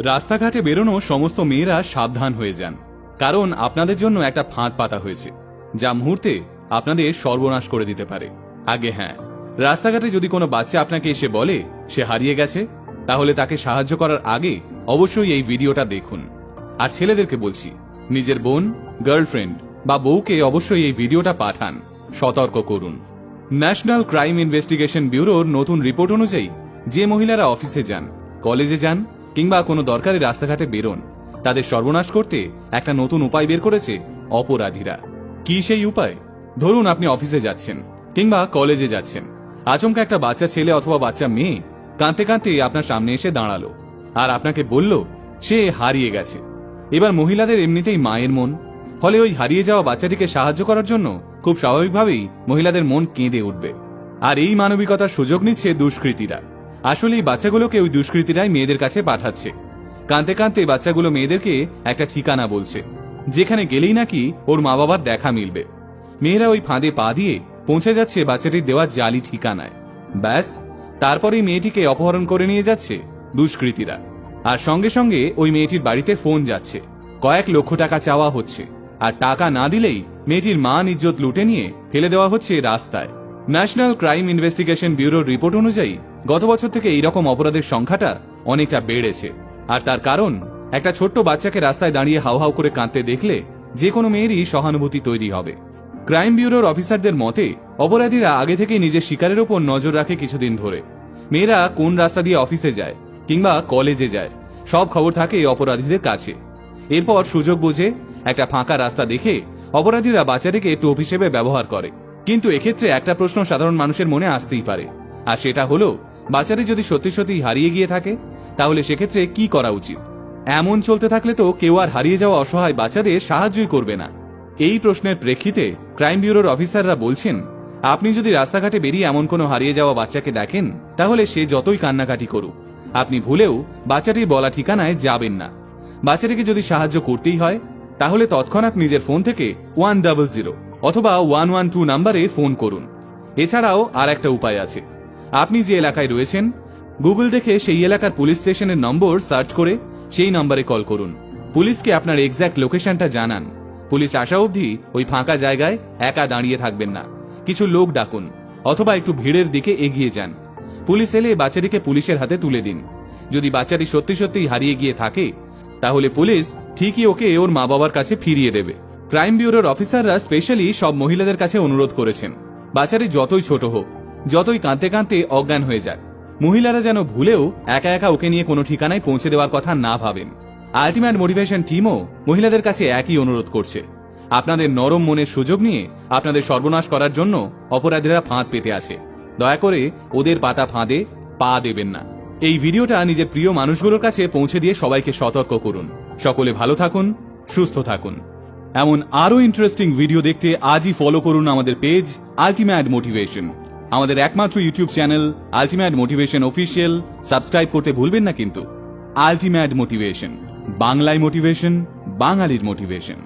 রাস্তাঘাটে বেরোনো সমস্ত মেয়েরা সাবধান হয়ে যান, কারণ আপনাদের জন্য একটা ফাঁদ পাতা হয়েছে যা মুহূর্তে আপনাদের সর্বনাশ করে দিতে পারে। আগে হ্যাঁ, রাস্তাঘাটে যদি কোনো বাচ্চা আপনাকে এসে বলে সে হারিয়ে গেছে, তাহলে তাকে সাহায্য করার আগে অবশ্যই এই ভিডিওটা দেখুন। আর ছেলেদেরকে বলছি, নিজের বোন, গার্লফ্রেন্ড বা বউকে অবশ্যই এই ভিডিওটা পাঠান, সতর্ক করুন। ন্যাশনাল ক্রাইম ইনভেস্টিগেশন ব্যুরোর নতুন রিপোর্ট অনুযায়ী যে মহিলারা অফিসে যান, কলেজে যান কিংবা কোনো দরকারি রাস্তাঘাটে বেরোন, তাদের সর্বনাশ করতে একটা নতুন উপায় বের করেছে অপরাধীরা। কি সেই উপায়? ধরুন আপনি অফিসে যাচ্ছেন কিংবা কলেজে যাচ্ছেন, আচমকা একটা বাচ্চা ছেলে অথবা বাচ্চা মেয়ে কাঁদতে কাঁদতে আপনার সামনে এসে দাঁড়ালো আর আপনাকে বলল সে হারিয়ে গেছে। এবার মহিলাদের এমনিতেই মায়ের মন, ফলে ওই হারিয়ে যাওয়া বাচ্চাটিকে সাহায্য করার জন্য খুব স্বাভাবিকভাবেই মহিলাদের মন কেঁদে উঠবে। আর এই মানবিকতার সুযোগ নিচ্ছে দুষ্কৃতীরা। আসলে এই বাচ্চাগুলোকে ওই দুষ্কৃতীরাই মেয়েদের কাছে পাঠাচ্ছে। কাঁদতে কাঁদতে বাচ্চাগুলো মেয়েদেরকে একটা ঠিকানা বলছে, যেখানে গেলেই নাকি ওর মা বাবার দেখা মিলবে। মেয়েরা ওই ফাঁদে পা দিয়ে পৌঁছে যাচ্ছে বাচ্চাটির দেওয়া জালি ঠিকানায়। ব্যাস, তারপরেই মেয়েটিকে অপহরণ করে নিয়ে যাচ্ছে দুষ্কৃতীরা। আর সঙ্গে সঙ্গে ওই মেয়েটির বাড়িতে ফোন যাচ্ছে, কয়েক লক্ষ টাকা চাওয়া হচ্ছে, আর টাকা না দিলেই মেয়েটির মান ইজ্জত লুটে নিয়ে ফেলে দেওয়া হচ্ছে রাস্তায়। ন্যাশনাল ক্রাইম ইনভেস্টিগেশন ব্যুরোর রিপোর্ট অনুযায়ী গত বছর থেকে এইরকম অপরাধের সংখ্যাটা অনেকটা বেড়েছে। আর তার কারণ, একটা ছোট্ট বাচ্চাকে রাস্তায় দাঁড়িয়ে হাউ হাউ করে কাঁদতে দেখলে যে কোনো মেয়েরই সহানুভূতি তৈরি হবে। ক্রাইম ব্যুরোর অফিসারদের মতে অপরাধীরা আগে থেকেই নিজের শিকারের ওপর নজর রাখে কিছুদিন ধরে। মেয়েরা কোন রাস্তা দিয়ে অফিসে যায় কিংবা কলেজে যায়, সব খবর থাকে অপরাধীদের কাছে। এরপর সুযোগ বুঝে একটা ফাঁকা রাস্তা দেখে অপরাধীরা বাচ্চাটিকে টোপ হিসেবে ব্যবহার করে। কিন্তু এক্ষেত্রে একটা প্রশ্ন সাধারণ মানুষের মনে আসতেই পারে, আর সেটা হলো, বাচ্চাটি যদি সত্যি সত্যি হারিয়ে গিয়ে থাকে তাহলে সেক্ষেত্রে কি করা উচিত? এমন চলতে থাকলে তো কেউ আর হারিয়ে যাওয়া অসহায় বাচ্চাদের সাহায্যই করবে না। এই প্রশ্নের প্রেক্ষিতে ক্রাইম ব্যুরোর অফিসাররা বলছেন, আপনি যদি রাস্তাঘাটে বেরিয়ে এমন কোনো হারিয়ে যাওয়া বাচ্চাকে দেখেন, তাহলে সে যতই কান্নাকাটি করুক, আপনি ভুলেও বাচ্চাটির বলা ঠিকানায় যাবেন না। বাচ্চাটিকে যদি সাহায্য করতেই হয়, তাহলে তৎক্ষণাৎ নিজের ফোন থেকে 100 অথবা 112 নাম্বারে ফোন করুন। এছাড়াও আর একটা উপায় আছে, আপনি যে এলাকায় রয়েছেন, গুগল দেখে সেই এলাকার পুলিশ স্টেশনের নম্বর সার্চ করে সেই নম্বরে কল করুন। পুলিশকে আপনার এক্স্যাক্ট লোকেশনটা জানান। পুলিশ আসা অবধি ওই ফাঁকা জায়গায় একা দাঁড়িয়ে থাকবেন না, কিছু লোক ডাকুন অথবা একটু ভিড়ের দিকে এগিয়ে যান। পুলিশ এলে বাচ্চাটিকে পুলিশের হাতে তুলে দিন। যদি বাচ্চাটি সত্যি সত্যি হারিয়ে গিয়ে থাকে, তাহলে পুলিশ ঠিকই ওকে ওর মা বাবার কাছে ফিরিয়ে দেবে। ক্রাইম ব্যুরোর অফিসাররা স্পেশালি সব মহিলাদের কাছে অনুরোধ করেছেন, বাচ্চাটি যতই ছোট হোক, যতই কাঁদতে কাঁদতে অজ্ঞান হয়ে যাক, মহিলারা যেন ভুলেও একা একা ওকে নিয়ে কোনো ঠিকানায় পৌঁছে দেওয়ার কথা না ভাবেন। আলটিমেট মোটিভেশন টিমও মহিলাদের কাছে একই অনুরোধ করছে। আপনাদের নরম মনের সুযোগ নিয়ে আপনাদের সর্বনাশ করার জন্য অপরাধীরা ফাঁদ পেতে আছে। দয়া করে ওদের পাতা ফাঁদে পা দেবেন না। এই ভিডিওটা নিজের প্রিয় মানুষগুলোর কাছে পৌঁছে দিয়ে সবাইকে সতর্ক করুন। সকলে ভালো থাকুন, সুস্থ থাকুন। এমন আরো ইন্টারেস্টিং ভিডিও দেখতে আজই ফলো করুন আমাদের পেজ আলটিমেট মোটিভেশন। আমাদের একমাত্র YouTube channel ultimate motivation official subscribe করতে ভুলবেন না কিন্তু। আলটিমেট মোটিভেশন, বাংলায় মোটিভেশন, বাঙালির মোটিভেশন।